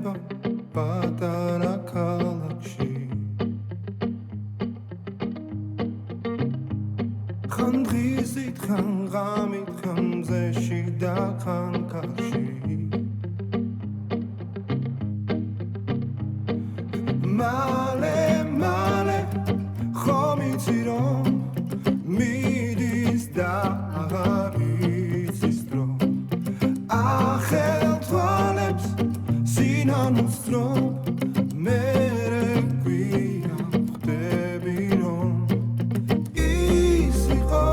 ნება პატარა ქალაქში ხან დღისით ხან ღამით ხან მზეში და ხან კარში მალე მალე ხომ იცი რომ მიდის და აღარ იცის დრო ახელ თვალებს სინანულს დრო მერე გვია ხდები რომ ის იყო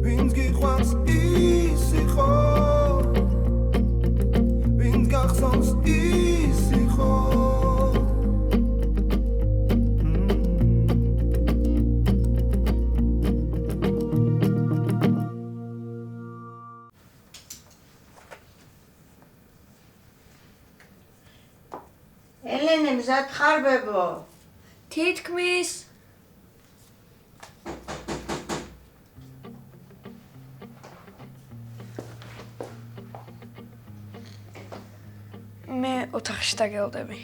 ვინც გიყვარს ის იყო ვინც გახსოვს ის იყო ელენე მზად ხარ ბებო? თითქმის მე ოთახში დაგელდები.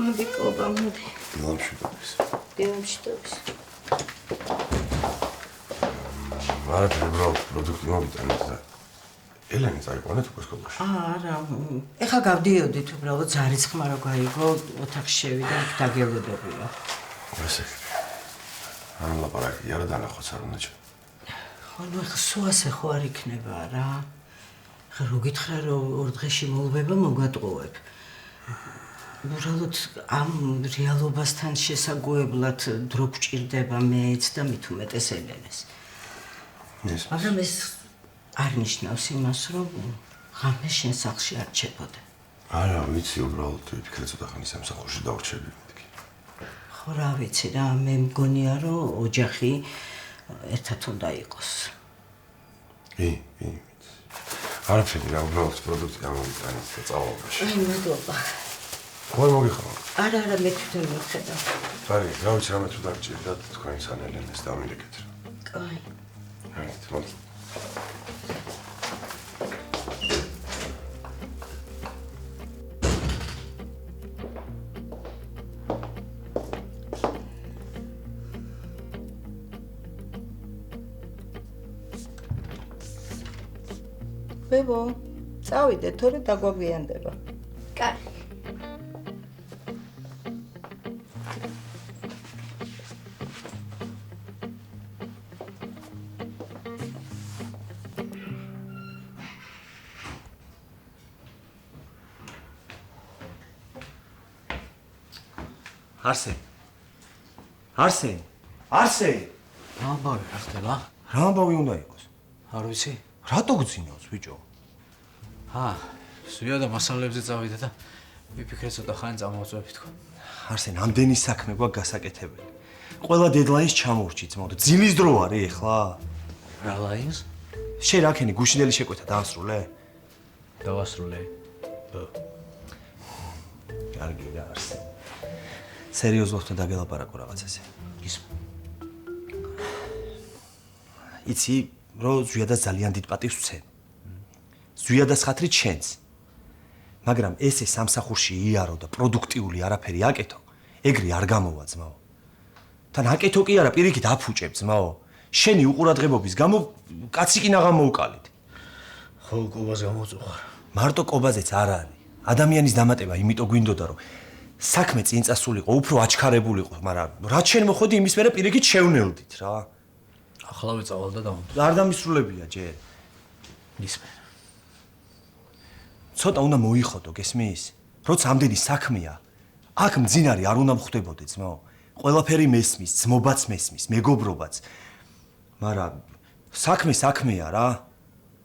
მოდი კობა, მოდი. ნამშვიდობის დილამშვიდობის. მართლა უბრალოდ პროდუქტი მომიტანეთ და ელენე წაიყვანეთ უკვე სკოლაში. არა, ეხლა გავდიოდით უბრალოდ ზარიც ხმა რო გაიგო, ოთახში შევიდა, იქ დაგელოდებია. ესე ამ ლაპარაკი არა დანახვაც არ უნდა ჩა. ხო, ნუ ეხლა სულ ასე ხო არ იქნება რა. ხა რო გითხრა რომ ორ დღეში მოვდება, მოგატყუებ. უბრალოდ ამ რეალობასთან შესაგვებლად დრო გვჭირდება მეც და მით უმეტეს ელენეს. მაგრამ ეს არ ნიშნავს იმას, რომ ღამე შენ სახლში არ რჩებოდე. არა, ვიცი, უბრალოდ ვიფიქრე ცოტა ხანი სამსახურში დავრჩები მეთქი. ხო, რა ვიცი რა, მე მგონია, რომ ოჯახი ერთად უნდა იყოს. ვიცი. არაფერი რა, უბრალოდ პროდუქტი გამომიტანეთ და წავალობაში. აი, მადლობა. ხო, მოგიხარო. არა, მე თვითონ ვხედავ. კაი, რა ვიცი, რამე თუ დაგჭირდა თქვენ სან ელენეს დამილეკეთ. კაი. აი, თმოთ. ბებო, წავიდე, თორე დაგვაგვიანდება. კაი. არსენ. არსენ. არსენ. რა ამბავი რა ხდება? რა ამბავი უნდა იყოს? არ ვიცი. რატო გძინავს, ბიჭო? ზვია და მასალებზე წავიდა და ვიფიქრე ცოტა ხანი წამოვწვევი თქო. არსენ, ამდენი საქმე გვაქვს გასაკეთებელი. ყველა დედლაინს ჩამოვრჩი, ძმაო, და ძილის დრო არის ეხლა. რა ლაინს? შენ რაკენი გუშინელი შეკვეთა დაასრულე? დავასრულე. კარგი რა, არსენ. სერიოზულად დაგელაპარაკო რაღაცაზე. ისმ. იცი, რომ ზვიადას ძალიან დიდ პატივს ვცემ. ზვიადას ხათრით შენს. მაგრამ ესე სამსახურში იარო და პროდუქტიული არაფერი აკეთო, ეგრე არ გამოვა, ძმაო. თან აკეთო კი არა, პირიქით აფუჭებ, ძმაო. შენი უყურადღებობის გამო კაცი კი ნაღამ მოუკალით. ხო, კობაზე გამოვწუხარ. მარტო კობაზეც არ არის. ადამიანის დამატება იმიტომ გვინდოდა, რომ საქმე წინ წასულიყო, უფრო აჩქარებულიყო, მაგრამ რაც შენ მოხდი იმის მერე პირიქით შევნელდით რა. ახლავე წავალ და დავამტვრე. არ დამისრულებია ჯერ. ისმე. ცოტა უნდა მოიხოდო, გესმის? როცა ამდენი საქმეა, აქ მძინარი არ უნდა მხვდებოდე, ძმაო. ყველაფერი მესმის, ძმობაც მესმის, მეგობრობაც. მაგრამ საქმეა რა.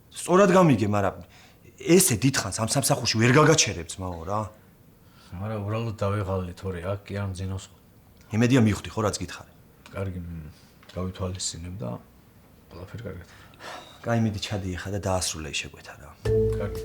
სწორად გამიგე, მაგრამ ესე დიდხანს ამ სამსახურში ვერ გაგაჩერებ, ძმაო რა. მაგრამ უბრალოდ დავიღალე თორე აქ კი არ მძინავს. იმედია მივხვდი ხო რაც გითხარი. კარგი, გავითვალისწინებ და ყველაფერი კარგად. კაი, მიდი ჩადი ახლა და დაასრულე შეკვეთა რა. კარგი.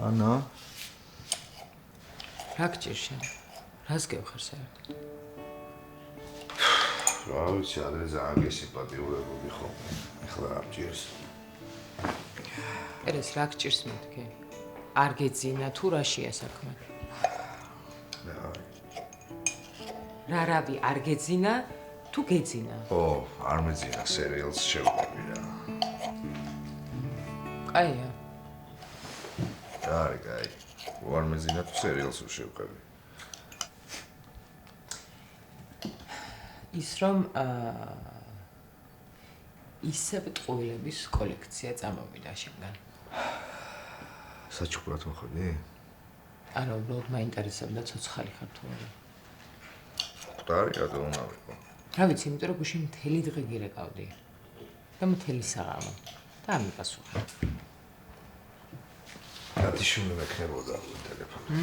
ანა რა გჭირ შენ? რას გევხარ საერთოდ? რა ვიცი ადრე ძალიან გესიმპათიურებოდი ხოლმე ეხლა რა მჭირს ერეს რა გჭირს მეთქე? არ გეძინა თუ რაშია საქმე? რარავი არ გეძინა თუ გეძინა? ო არ მეძინა სერიალს შევყვები რა კაია. კაი არ მეძინა თუ სერიალს შევყვები ის რომ ისევ ტყუილების კოლექცია წამოვიდა შენგან. საჩუქრად მოხდი? არა, უბრალოდ მაინტერესებდა ცოცხალი ხარ თუ არა. მკვდარი რატო უნდა ვიყო? რა ვიცი, იმიტომ რომ გუშინ მთელი დღე გირეკავდი. და მთელი საღამო. და ამიპასუხა. რატიშული მექნებოდა ტელეფონი.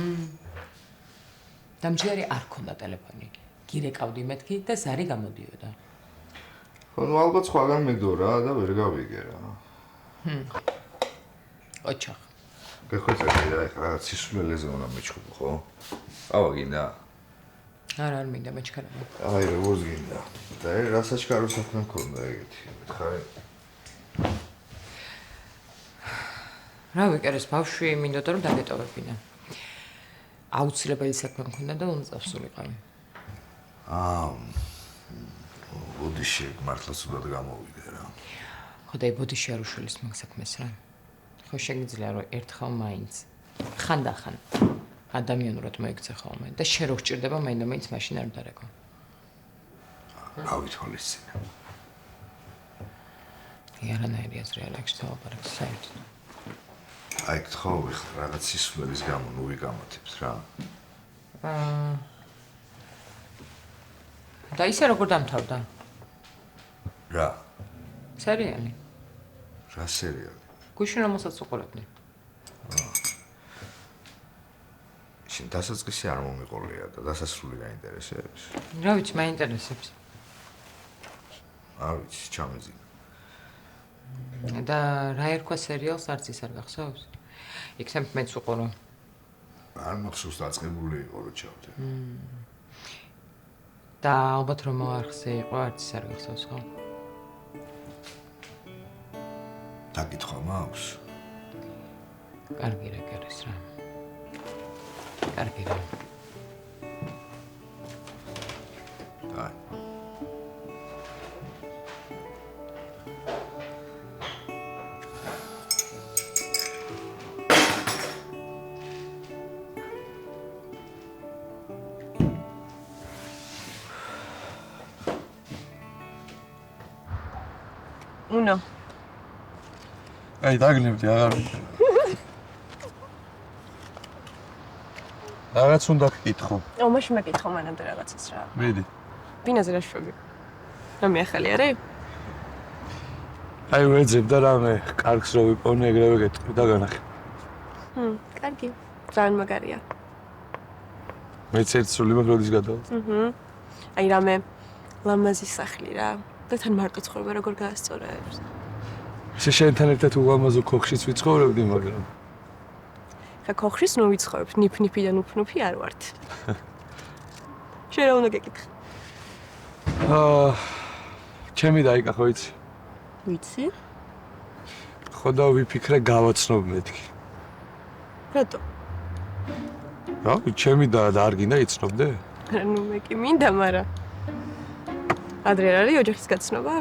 დამჯერე არ ქონდა ტელეფონი. გირეკავდი მეთქი და ზარი გამოდიოდა. ხო, ნუ ალბათ სხვაგან მეგდო რა და ვერ გავიგე რა. ოჩახ. გეხვეწები რა, ეხლა რაღაც სისულელეზე უნდა მეჩხუბო, ხო? ავა გინდა? არ მინდა მეჩქარები. აი, როგორც გინდა. და რა საჩქარო საქმე მქონდა ეგეთი? მითხარი. რა ვიკერეს ბავშვი მინდოდა რომ დაგეტოვებინა. აუცილებელი საქმე მქონდა და უნდა წავსულიყავი. ბოდიში მართლა სულად გამოვიდე რა. ხო და ბოდიში არ უშველის მაგ საქმეს რა. ხო შეგიძლია რომ ერთხელ მაინც ხანდახან ადამიანურად მოიქცე ხოლმე და შე რო გჭირდება მაინც მაშინ არ დარეკო. რა ვითვალისწინე. არანაირი აზრი არ აქვს თავაპარაკს საერთოდ. აი გთხოვი ხა რაღაც სისულელის გამო ნუ ვიგამათებთ რა. და ისე როგორ დამთავრდა? რა? სერიალი. რა სერიალი? გუშინ რომელსაც უყურებდი. შენ დასაწყისი არ მომიყოლია და დასასრული გაინტერესებს? რა ვიცი, მაინტერესებს. არ ვიცი, ჩამეძინა. და რა ერქვა სერიალს არც ის არ გახსოვს? იქნებ მეც უყურო. არ მახსოვს დაწყებული იყო რომ ჩავდე. და ალბათ რომ მოარხზე იყო არც ის არ გახსოვს ხო? დაკითხვა მაქვს? კარგი რა გერეს რა. კარგი რა. აი. Uno. აი დაგნებდი აღარ რაღაც უნდა გკითხო. მაშინ მეკითხო მანამდე რაღაცას რა. მიდი. ბინაზე რა შვები? რა მეახალი არის? აი ვეძებ და რამე კარგს რო ვიპოვნე ეგრევე გეტყვი და განახი. კარგი. ძალიან მაგარია. მეც ერთ სული მაქვს როდის გადავალ. აი რამე ლამაზი სახლი რა. და თან მარტო ცხოვრება როგორ გაასწორებს. შენთან ერთად უღამაზო ქოხშიც ვიცხოვრებდი, მაგრამ ხა ქოხშიც ნუ ვიცხოვრებ, ნიფ-ნიფიდან უფნუფი არ ვართ. შენ რა უნდა გეკითხე? ჩემი დაიკახო იცი. ვიცი? ხო და ვიფიქრე გავაცნობ მეთქი. რატო? რა, ჩემი და არ გინდა იცნობდე? ნუ მე კი მინდა, მაგრამ ადრე არ არის ოჯახის გაცნობა?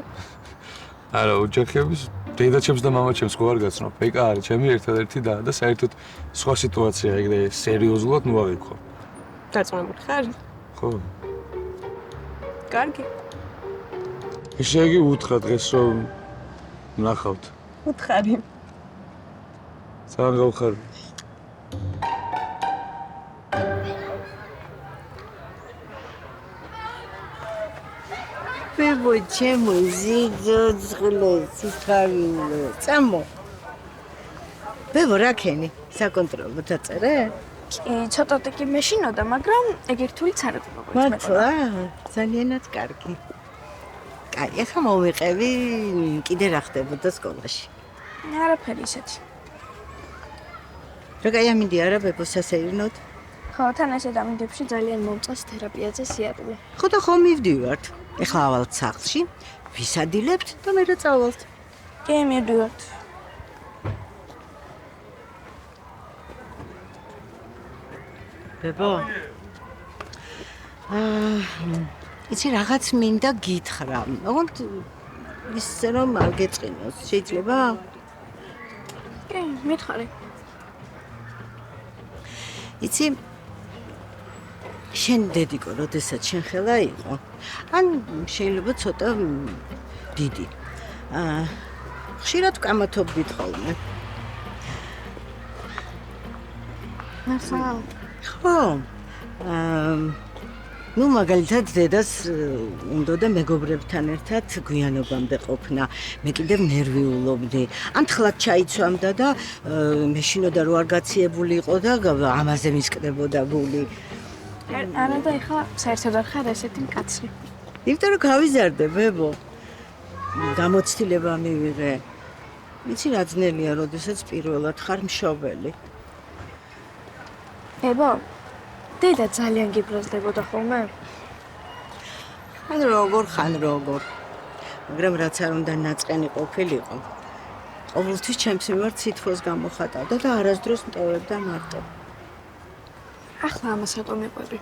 არა, ოჯახების დედაჩემს და მამაჩემს ხო არ გაცნობ. ეკა არის ჩემი ერთადერთი და საერთოდ სხვა სიტუაცია ეგრე სერიოზულად ნუ აღიქვა. დარწმუნებული ხარ? ხო. კარგი. ესე იგი უთხრა დღეს რომ ნახავთ. უთხარი. ძალიან გავხარდი. ბებო ჩემო ზიძოძღლო სიხარულო წამო ბებო რა ქენი საკონტროლო დაწერე კი, ცოტათი კი მეშინოდა, მაგრამ ეგერთულიც არ ეყობა. მართლა ძალიანაც კარგი კაი ახლა მოვიყევი კიდე რა ხდებოდა სკოლაში არაფერი ისეთი. რა კაი ამინდი არა ბებო სასეირნოდ? ხო, თან ესე დამიდებში ძალიან მომწონს თერაპიაზე სიარული. ხო და ხო მივდივართ. ეხლა ავალთ სახლში, ვისადილებთ და მე რა წავალთ. კი, მივდივართ. ბებო. იცი რაღაც მინდა გითხრა. ოღონდ ისე რომ არ გეწყინოს, შეიძლება? კი, მითხარი. იცი შენ დედიკო, როდესაც შენ ხელა იყო, ან შეიძლება ცოტა დიდი. ხშირად ვკამათობდით ხოლმე. ნახავ. ხო. ну მაგალითად დედას უნდა და მეგობრებთან ერთად გვიანობამდე ყოფნა. მე კიდევ ნერვიულობდი. ან თხლად ჩაიცვამდა და მეშინოდა რო არ გაციებული იყო და ამაზე მისკდებოდა გული. არა და ეხლა საერთოდ არ ხარ ესეთი მკაცრი. იმიტომ რომ გავიზარდე, ბებო. გამოცდილება მივიღე. იცი რა ძნელია, როდესაც პირველად ხარ მშობელი. ებო, დედა ძალიან გიბრაზდებოდა ხოლმე? ხან როგორ. მაგრამ რაც არ უნდა ნაწყენი ყოფილიყო. ყოველთვის ჩემს მიმართ სითბოს გამოხატავდა და არასდროს მტევებდა მარტო. ახლა ამას რატომ მიყვები?